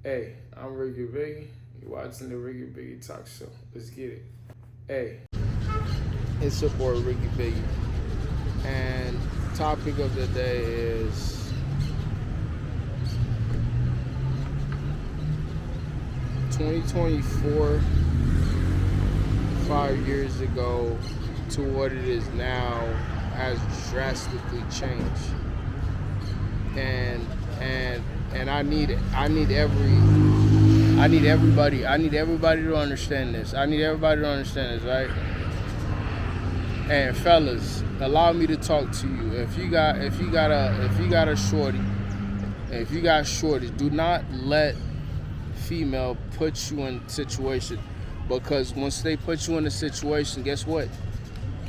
Hey, I'm Ricky Biggie. You're watching the Ricky Biggie Talk Show. Let's get it. Hey, it's your boy Ricky Biggie, and topic of the day is 2024, 5 years ago to what it is now has drastically changed, and I need everybody to understand this. Right? And fellas, allow me to talk to you. If you got a shorty, do not let female put you in a situation, because once they put you in a situation, guess what?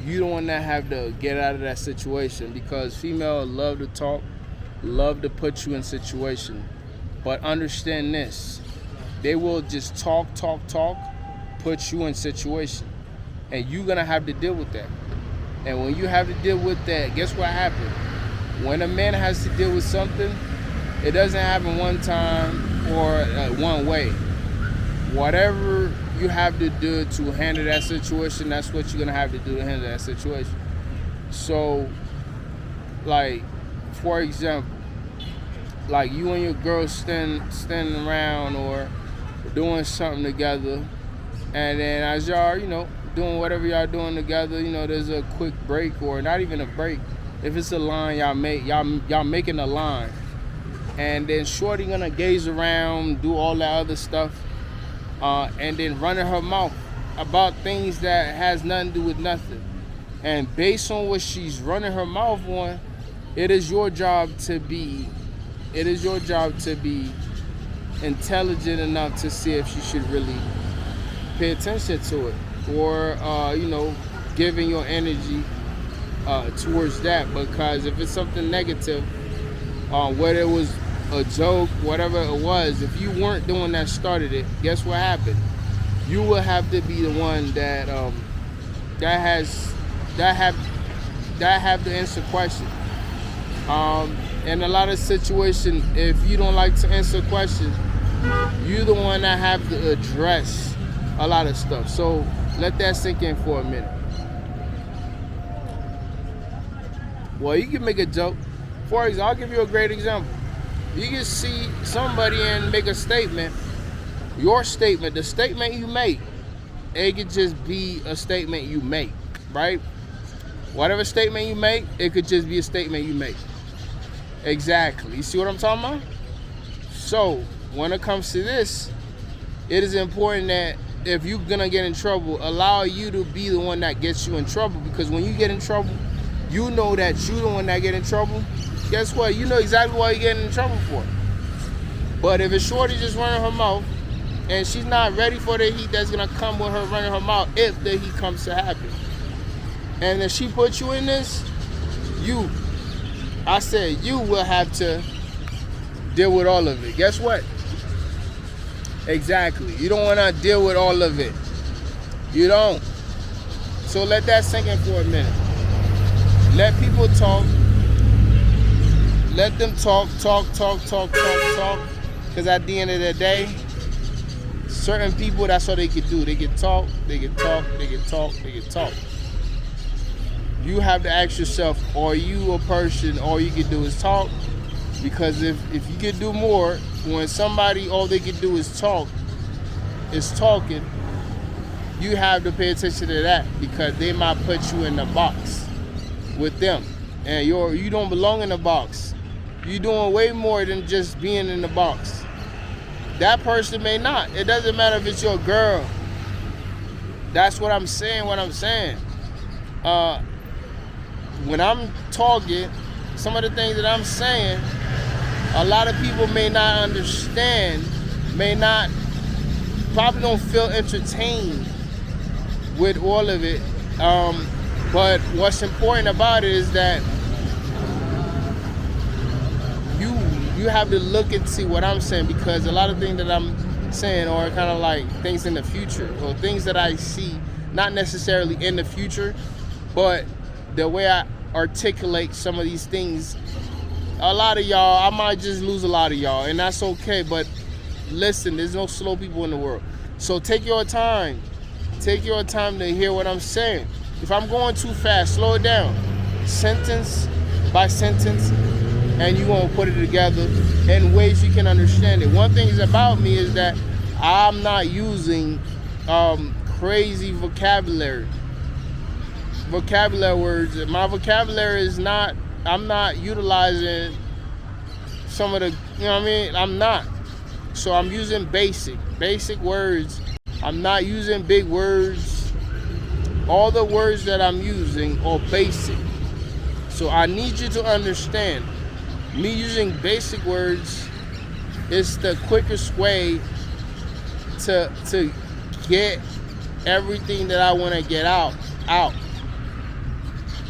You don't want to have to get out of that situation, because female love to talk, love to put you in situation. But understand this, they will just talk, put you in situation, and you're gonna have to deal with that. And when you have to deal with that, guess what happens? When a man has to deal with something, it doesn't happen one time or one way. Whatever you have to do to handle that situation, that's what you're gonna have to do to handle that situation. So, like, for example, like you and your girl standing around or doing something together, and then as y'all, doing whatever y'all doing together, there's a quick break, or not even a break. If it's a line y'all making a line, and then shorty gonna gaze around, do all that other stuff, and then running her mouth about things that has nothing to do with nothing. And based on what she's running her mouth on, it is your job to be intelligent enough to see if she should really pay attention to it, or giving your energy towards that. Because if it's something negative, whether it was a joke, whatever it was, if you weren't the one that started it, guess what happened? You will have to be the one that have to answer questions. In a lot of situations, if you don't like to answer questions, you're the one that have to address a lot of stuff. So let that sink in for a minute. Well, you can make a joke. For example, I'll give you a great example. You can see somebody and make a statement. Your statement, the statement you make, it could just be a statement you make, right? Whatever statement you make, it could just be a statement you make. Exactly. You see what I'm talking about? So, when it comes to this, it is important that if you're gonna get in trouble, allow you to be the one that gets you in trouble. Because when you get in trouble, you know that you're the one that get in trouble. Guess what? You know exactly what you're getting in trouble for. But if a shorty just running her mouth, and she's not ready for the heat that's gonna come with her running her mouth, if the heat comes to happen, and if she puts you in this, you will have to deal with all of it. Guess what? Exactly. You don't want to deal with all of it. You don't. So let that sink in for a minute. Let people talk. Let them talk. Because at the end of the day, certain people, that's all they can do. They can talk. You have to ask yourself, are you a person, all you can do is talk? Because if you can do more, when somebody, all they can do is talking, you have to pay attention to that, because they might put you in the box with them. And you don't belong in the box. You're doing way more than just being in the box. That person may not. It doesn't matter if it's your girl. That's what I'm saying, when I'm talking, some of the things that I'm saying, a lot of people may not understand, probably don't feel entertained with all of it. But what's important about it is that you have to look and see what I'm saying, because a lot of things that I'm saying are kind of like things in the future, or things that I see, not necessarily in the future, but the way I articulate some of these things, a lot of y'all, I might just lose a lot of y'all, and that's okay. But listen, there's no slow people in the world. So take your time. Take your time to hear what I'm saying. If I'm going too fast, slow it down. Sentence by sentence, and you won't put it together in ways you can understand it. One thing is about me is that I'm not using crazy vocabulary words. My vocabulary is not, I'm not utilizing some of the, you know what I mean? I'm not. So I'm using basic words. I'm not using big words. All the words that I'm using are basic. So I need you to understand, me using basic words is the quickest way to get everything that I want to get out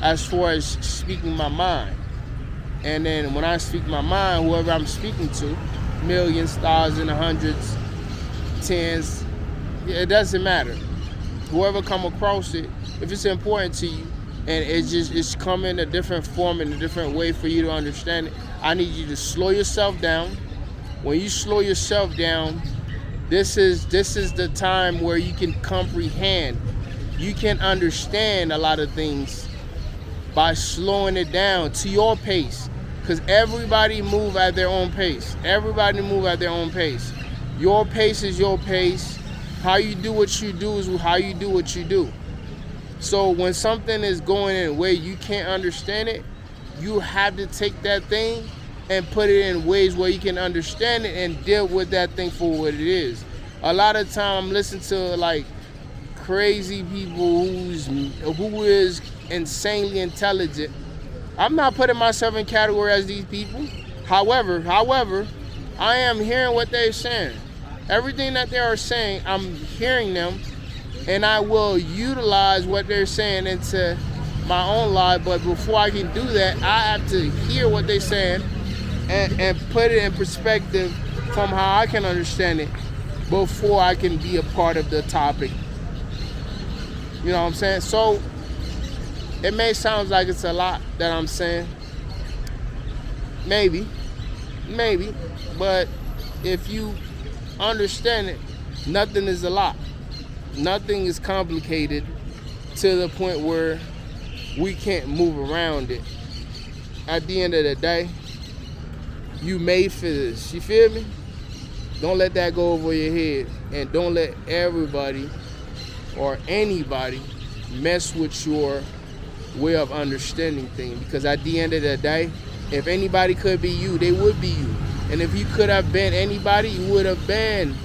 as far as speaking my mind. And then when I speak my mind, whoever I'm speaking to, millions, thousands, hundreds, tens, it doesn't matter. Whoever come across it, if it's important to you and it's come in a different form, in a different way for you to understand it, I need you to slow yourself down. When you slow yourself down, this is the time where you can comprehend. You can understand a lot of things by slowing it down to your pace. Because everybody move at their own pace. Everybody move at their own pace. Your pace is your pace. How you do what you do is how you do what you do. So when something is going in a way you can't understand it, you have to take that thing and put it in ways where you can understand it and deal with that thing for what it is. A lot of time I'm listening to like crazy people who is insanely intelligent. I'm not putting myself in category as these people. However, I am hearing what they're saying. Everything that they are saying, I'm hearing them, and I will utilize what they're saying into my own life. But before I can do that, I have to hear what they're saying and put it in perspective from how I can understand it before I can be a part of the topic. You know what I'm saying? So it may sound like it's a lot that I'm saying. Maybe. But if you understand it, nothing is a lot. Nothing is complicated to the point where we can't move around it. At the end of the day, you made for this. You feel me? Don't let that go over your head. And don't let everybody or anybody mess with your way of understanding things. Because at the end of the day, if anybody could be you, they would be you. And if you could have been anybody, you would have been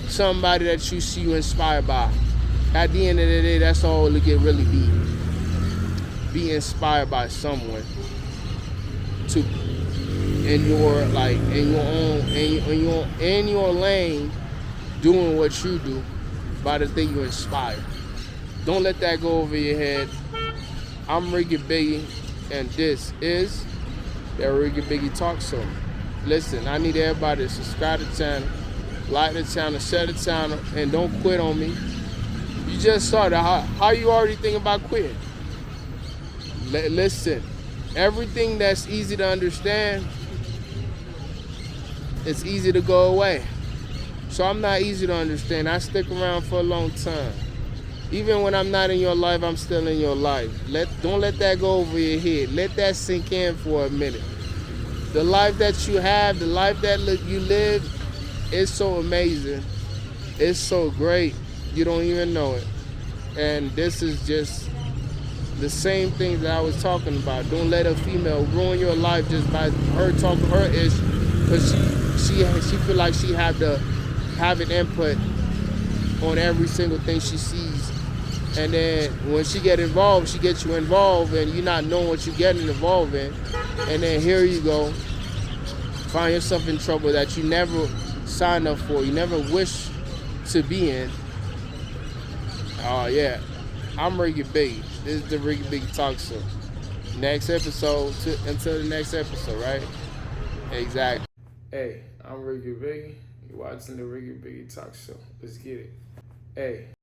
somebody that you see you inspired by. At the end of the day, that's all it can really be. Be inspired by someone to in your lane, doing what you do by the thing you inspire. Don't let that go over your head. I'm Ricky Biggie, and this is the Ricky Biggie Talk Show. Listen, I need everybody to subscribe to the channel, like the channel, share the channel, and don't quit on me. You just started. How you already thinking about quitting? Listen, everything that's easy to understand, it's easy to go away. So I'm not easy to understand. I stick around for a long time. Even when I'm not in your life, I'm still in your life. Don't let that go over your head. Let that sink in for a minute. The life that you have, the life that you live, is so amazing. It's so great. You don't even know it. And this is just the same thing that I was talking about. Don't let a female ruin your life just by her talking her ish, because she feel like she have to have an input on every single thing she sees. And then when she get involved, she gets you involved, and you not knowing what you're getting involved in. And then here you go, find yourself in trouble that you never signed up for, you never wish to be in. Oh yeah, I'm Ricky Biggie. This is the Ricky Biggie Talk Show. Next episode, until the next episode, right? Exactly. Hey, I'm Ricky Biggie. You're watching the Ricky Biggie Talk Show. Let's get it. Hey.